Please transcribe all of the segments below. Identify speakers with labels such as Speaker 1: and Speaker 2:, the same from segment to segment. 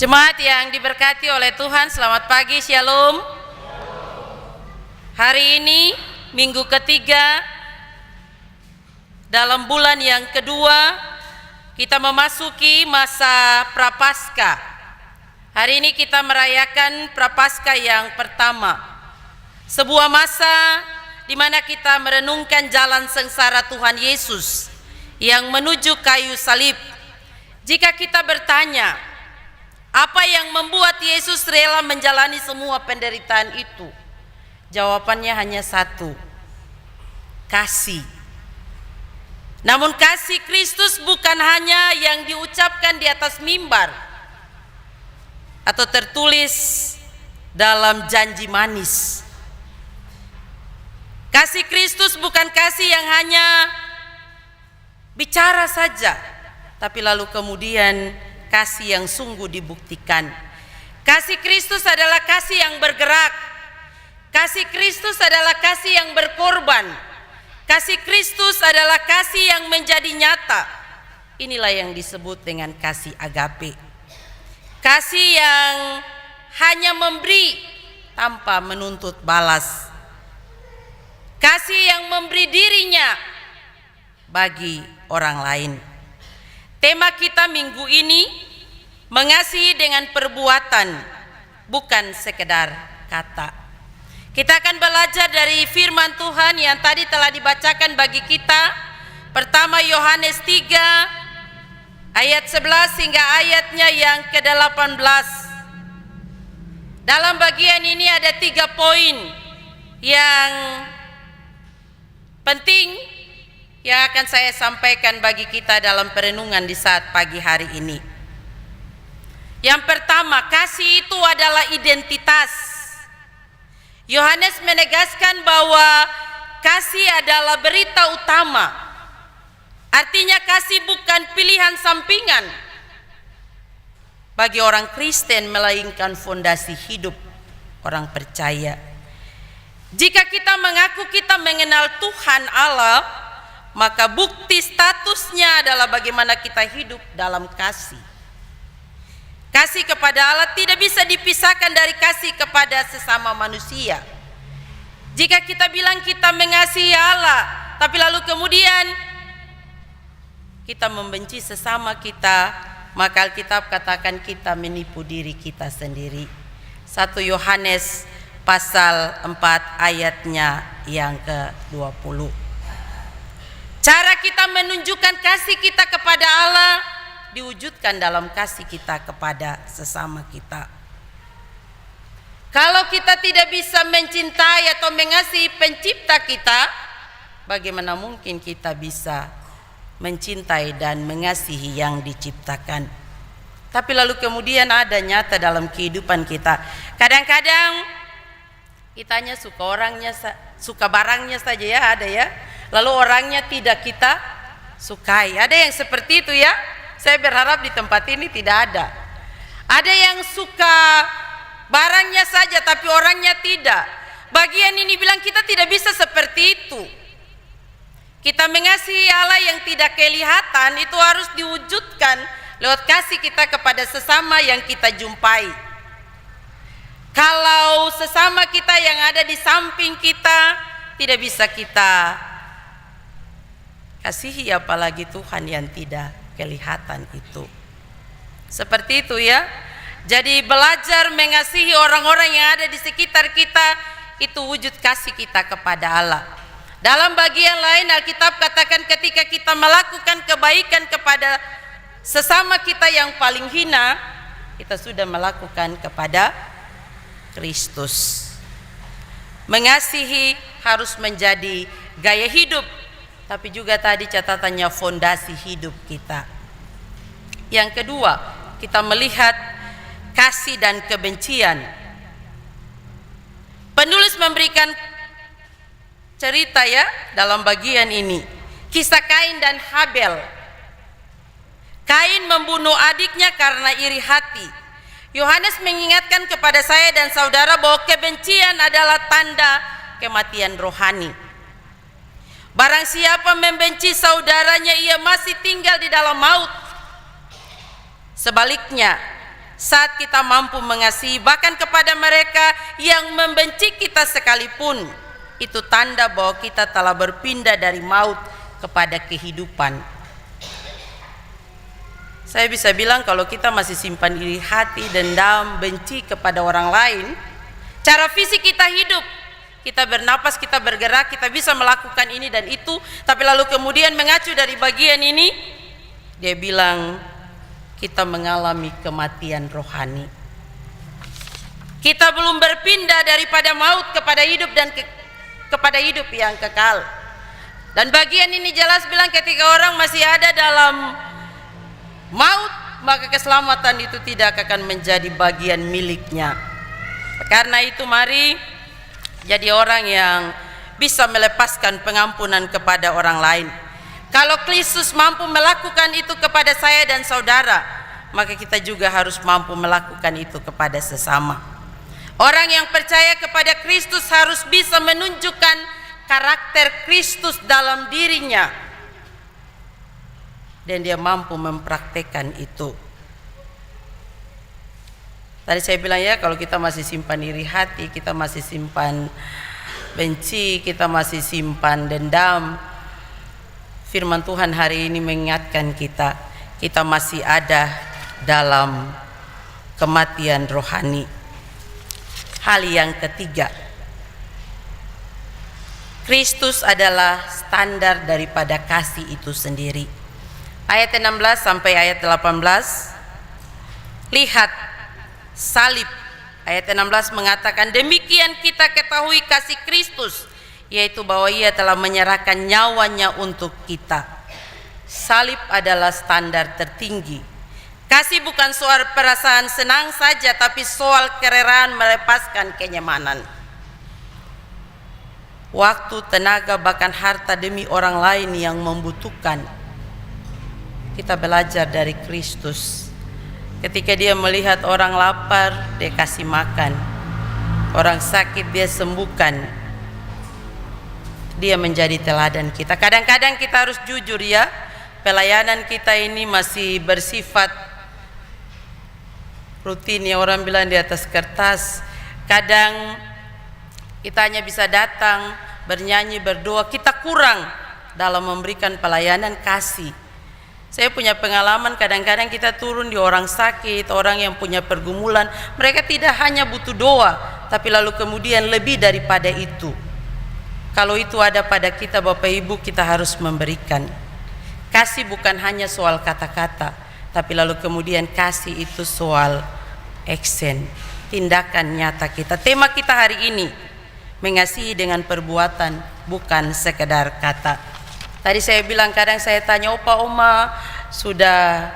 Speaker 1: Jemaat yang diberkati oleh Tuhan, selamat pagi, Shalom. Hari ini minggu ketiga dalam bulan yang kedua, kita memasuki masa Prapaskah. Hari ini kita merayakan Prapaskah yang pertama, sebuah masa di mana kita merenungkan jalan sengsara Tuhan Yesus yang menuju kayu salib. Jika kita bertanya, apa yang membuat Yesus rela menjalani semua penderitaan itu? Jawabannya hanya satu: kasih. Namun kasih Kristus bukan hanya yang diucapkan di atas mimbar atau tertulis dalam janji manis. Kasih Kristus bukan kasih yang hanya bicara saja, tapi lalu kemudian kasih yang sungguh dibuktikan. Kasih Kristus adalah kasih yang bergerak. Kasih Kristus adalah kasih yang berkorban. Kasih Kristus adalah kasih yang menjadi nyata. Inilah yang disebut dengan kasih agape. Kasih yang hanya memberi tanpa menuntut balas. Kasih yang memberi dirinya bagi orang lain. Tema kita minggu ini, mengasihi dengan perbuatan, bukan sekedar kata. Kita akan belajar dari firman Tuhan yang tadi telah dibacakan bagi kita. Pertama, Yohanes 3 ayat 11 hingga ayatnya yang ke-18. Dalam bagian ini ada 3 poin yang penting yang akan saya sampaikan bagi kita dalam perenungan di saat pagi hari ini. Yang pertama, kasih itu adalah identitas. Yohanes menegaskan bahwa kasih adalah berita utama. Artinya kasih bukan pilihan sampingan bagi orang Kristen, melainkan fondasi hidup orang percaya. Jika kita mengaku kita mengenal Tuhan Allah, maka bukti statusnya adalah bagaimana kita hidup dalam kasih. Kasih kepada Allah tidak bisa dipisahkan dari kasih kepada sesama manusia. Jika kita bilang kita mengasihi Allah, tapi lalu kemudian kita membenci sesama kita, maka Alkitab katakan kita menipu diri kita sendiri. 1 Yohanes pasal 4 ayatnya yang ke-20. Cara kita menunjukkan kasih kita kepada Allah diwujudkan dalam kasih kita kepada sesama kita. Kalau kita tidak bisa mencintai atau mengasihi pencipta kita, bagaimana mungkin kita bisa mencintai dan mengasihi yang diciptakan? Tapi lalu kemudian ada nyata dalam kehidupan kita. Kadang-kadang kitanya suka orangnya, suka barangnya saja ya, ada ya. Lalu orangnya tidak kita sukai. Ada yang seperti itu ya. Saya berharap di tempat ini tidak ada. Ada yang suka barangnya saja tapi orangnya tidak. Bagian ini bilang kita tidak bisa seperti itu. Kita mengasihi Allah yang tidak kelihatan itu harus diwujudkan lewat kasih kita kepada sesama yang kita jumpai. Kalau sesama kita yang ada di samping kita tidak bisa kita kasihi, apalagi Tuhan yang tidak kelihatan itu. Seperti itu ya. Jadi belajar mengasihi orang-orang yang ada di sekitar kita, itu wujud kasih kita kepada Allah. Dalam bagian lain Alkitab katakan ketika kita melakukan kebaikan kepada sesama kita yang paling hina, kita sudah melakukan kepada Kristus. Mengasihi harus menjadi gaya hidup, tapi juga tadi catatannya fondasi hidup kita. Yang kedua, kita melihat kasih dan kebencian. Penulis memberikan cerita ya dalam bagian ini, kisah Kain dan Habel. Kain membunuh adiknya karena iri hati. Yohanes mengingatkan kepada saya dan saudara bahwa kebencian adalah tanda kematian rohani. Barang siapa membenci saudaranya, ia masih tinggal di dalam maut. Sebaliknya, saat kita mampu mengasihi bahkan kepada mereka yang membenci kita sekalipun. Itu tanda bahwa kita telah berpindah dari maut kepada kehidupan. Saya bisa bilang kalau kita masih simpan iri hati, dendam, benci kepada orang lain, cara fisik kita hidup, kita bernapas, kita bergerak, kita bisa melakukan ini dan itu, tapi lalu kemudian mengacu dari bagian ini, dia bilang kita mengalami kematian rohani. Kita belum berpindah daripada maut kepada hidup dan kepada hidup yang kekal. Dan bagian ini jelas bilang ketika orang masih ada dalam maut, maka keselamatan itu tidak akan menjadi bagian miliknya. Karena itu mari jadi orang yang bisa melepaskan pengampunan kepada orang lain. Kalau Kristus mampu melakukan itu kepada saya dan saudara, maka kita juga harus mampu melakukan itu kepada sesama. Orang yang percaya kepada Kristus harus bisa menunjukkan karakter Kristus dalam dirinya, dan dia mampu mempraktekkan itu. Tadi saya bilang ya, kalau kita masih simpan iri hati, kita masih simpan benci, kita masih simpan dendam, firman Tuhan hari ini mengingatkan kita, kita masih ada dalam kematian rohani. Hal yang ketiga, Kristus adalah standar daripada kasih itu sendiri. Ayat 16 sampai ayat 18, lihat salib. Ayat 16 mengatakan, demikian kita ketahui kasih Kristus, yaitu bahwa ia telah menyerahkan nyawanya untuk kita. Salib adalah standar tertinggi. Kasih bukan soal perasaan senang saja, tapi soal kerelaan melepaskan kenyamanan. Waktu, tenaga, bahkan harta demi orang lain yang membutuhkan. Kita belajar dari Kristus. Ketika dia melihat orang lapar, dia kasih makan. Orang sakit dia sembuhkan. Dia menjadi teladan kita. Kadang-kadang kita harus jujur ya, pelayanan kita ini masih bersifat rutin, ya orang bilang di atas kertas. Kadang kita hanya bisa datang, bernyanyi, berdoa. Kita kurang dalam memberikan pelayanan kasih. Saya punya pengalaman, kadang-kadang kita turun di orang sakit, orang yang punya pergumulan. Mereka tidak hanya butuh doa, tapi lalu kemudian lebih daripada itu. Kalau itu ada pada kita Bapak Ibu, kita harus memberikan. Kasih bukan hanya soal kata-kata, tapi lalu kemudian kasih itu soal action, tindakan nyata kita. Tema kita hari ini, mengasihi dengan perbuatan, bukan sekedar kata. Tadi saya bilang, kadang saya tanya, opa oma sudah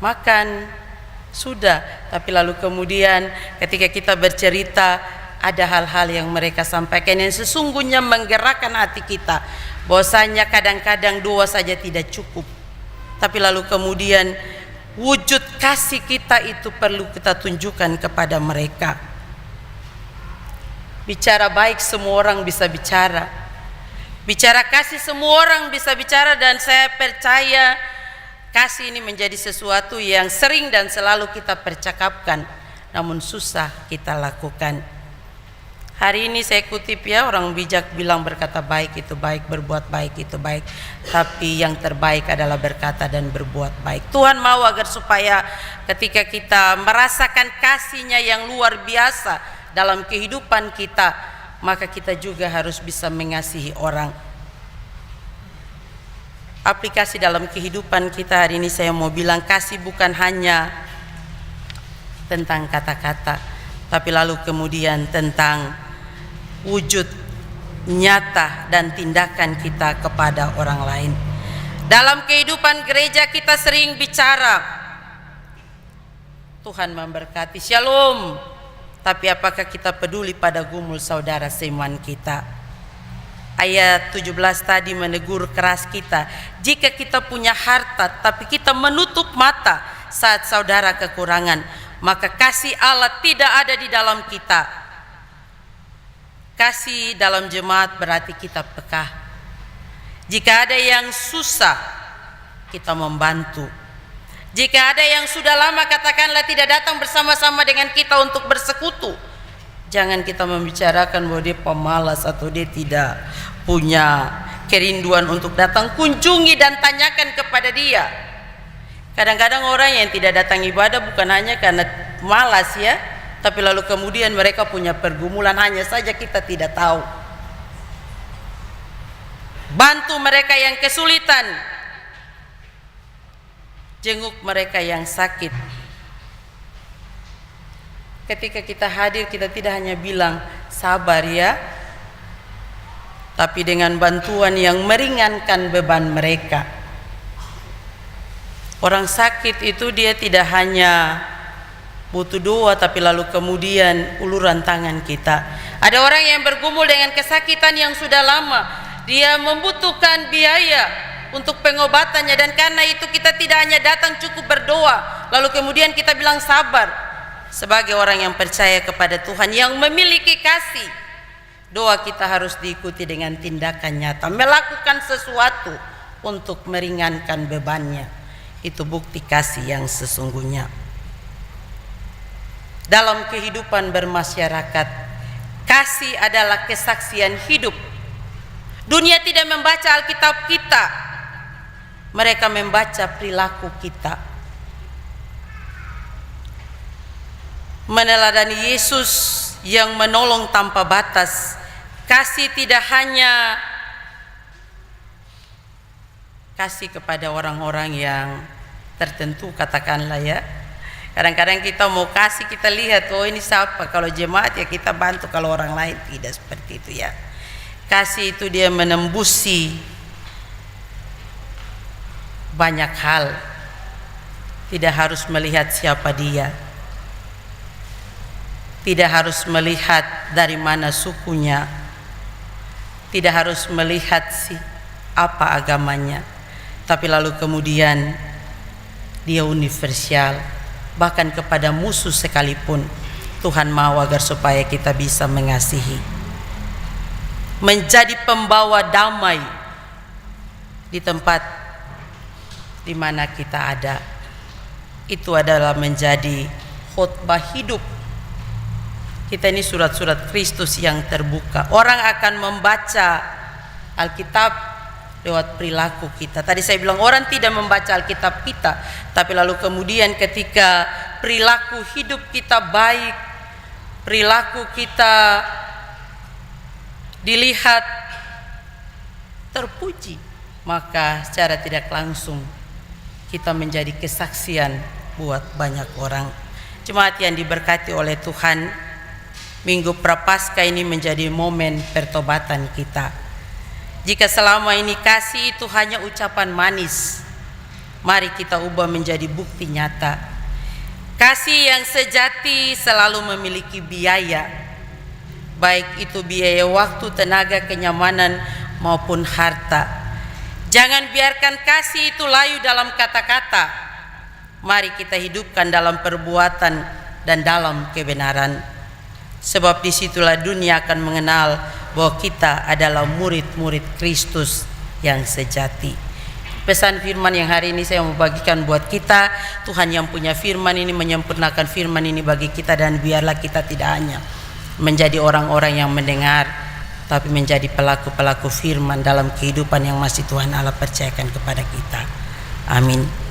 Speaker 1: makan? Sudah. Tapi lalu kemudian ketika kita bercerita, ada hal-hal yang mereka sampaikan yang sesungguhnya menggerakkan hati kita. Bahwasanya kadang-kadang doa saja tidak cukup, tapi lalu kemudian wujud kasih kita itu perlu kita tunjukkan kepada mereka. Bicara baik semua orang bisa bicara. Bicara kasih semua orang bisa bicara, dan saya percaya kasih ini menjadi sesuatu yang sering dan selalu kita percakapkan, namun susah kita lakukan. Hari ini saya kutip ya, orang bijak bilang berkata baik itu baik, berbuat baik itu baik, tapi yang terbaik adalah berkata dan berbuat baik. Tuhan mau agar supaya ketika kita merasakan kasih-Nya yang luar biasa dalam kehidupan kita, maka kita juga harus bisa mengasihi orang. Aplikasi dalam kehidupan kita hari ini, saya mau bilang kasih bukan hanya tentang kata-kata, tapi lalu kemudian tentang wujud nyata dan tindakan kita kepada orang lain. Dalam kehidupan gereja kita sering bicara, Tuhan memberkati, shalom. Tapi apakah kita peduli pada gumul saudara seiman kita? Ayat 17 tadi menegur keras kita. Jika kita punya harta tapi kita menutup mata saat saudara kekurangan, maka kasih Allah tidak ada di dalam kita. Kasih dalam jemaat berarti kita peka. Jika ada yang susah, kita membantu. Jika ada yang sudah lama katakanlah tidak datang bersama-sama dengan kita untuk bersekutu, jangan kita membicarakan bahwa dia pemalas atau dia tidak punya kerinduan untuk datang. Kunjungi dan tanyakan kepada dia. Kadang-kadang orang yang tidak datang ibadah bukan hanya karena malas ya, tapi lalu kemudian mereka punya pergumulan, hanya saja kita tidak tahu. Bantu mereka yang kesulitan, jenguk mereka yang sakit. Ketika kita hadir, kita tidak hanya bilang sabar ya, tapi dengan bantuan yang meringankan beban mereka. Orang sakit itu dia tidak hanya butuh doa, tapi lalu kemudian uluran tangan kita. Ada orang yang bergumul dengan kesakitan yang sudah lama, dia membutuhkan biaya untuk pengobatannya, dan karena itu kita tidak hanya datang cukup berdoa lalu kemudian kita bilang sabar. Sebagai orang yang percaya kepada Tuhan, yang memiliki kasih, doa kita harus diikuti dengan tindakan nyata, melakukan sesuatu untuk meringankan bebannya. Itu bukti kasih yang sesungguhnya. Dalam kehidupan bermasyarakat, kasih adalah kesaksian hidup. Dunia tidak membaca Alkitab kita, mereka membaca perilaku kita. Meneladani Yesus yang menolong tanpa batas. Kasih tidak hanya kasih kepada orang-orang yang tertentu, katakanlah ya. Kadang-kadang kita mau kasih, kita lihat oh ini siapa, kalau jemaat ya kita bantu, kalau orang lain tidak seperti itu ya. Kasih itu dia menembusi banyak hal, tidak harus melihat siapa dia, tidak harus melihat dari mana sukunya, tidak harus melihat apa agamanya, tapi lalu kemudian dia universal. Bahkan kepada musuh sekalipun Tuhan mau agar supaya kita bisa mengasihi, menjadi pembawa damai di tempat di mana kita ada. Itu adalah menjadi khotbah hidup kita. Ini surat-surat Kristus yang terbuka. Orang akan membaca Alkitab lewat perilaku kita. Tadi saya bilang orang tidak membaca Alkitab kita, tapi lalu kemudian ketika perilaku hidup kita baik, perilaku kita dilihat terpuji, maka secara tidak langsung kita menjadi kesaksian buat banyak orang. Jemaat yang diberkati oleh Tuhan, Minggu Prapaskah ini menjadi momen pertobatan kita. Jika selama ini kasih itu hanya ucapan manis, mari kita ubah menjadi bukti nyata. Kasih yang sejati selalu memiliki biaya, baik itu biaya waktu, tenaga, kenyamanan maupun harta. Jangan biarkan kasih itu layu dalam kata-kata. Mari kita hidupkan dalam perbuatan dan dalam kebenaran. Sebab disitulah dunia akan mengenal bahwa kita adalah murid-murid Kristus yang sejati. Pesan firman yang hari ini saya mau bagikan buat kita, Tuhan yang punya firman ini menyempurnakan firman ini bagi kita, dan biarlah kita tidak hanya menjadi orang-orang yang mendengar, tapi menjadi pelaku-pelaku firman dalam kehidupan yang masih Tuhan Allah percayakan kepada kita. Amin.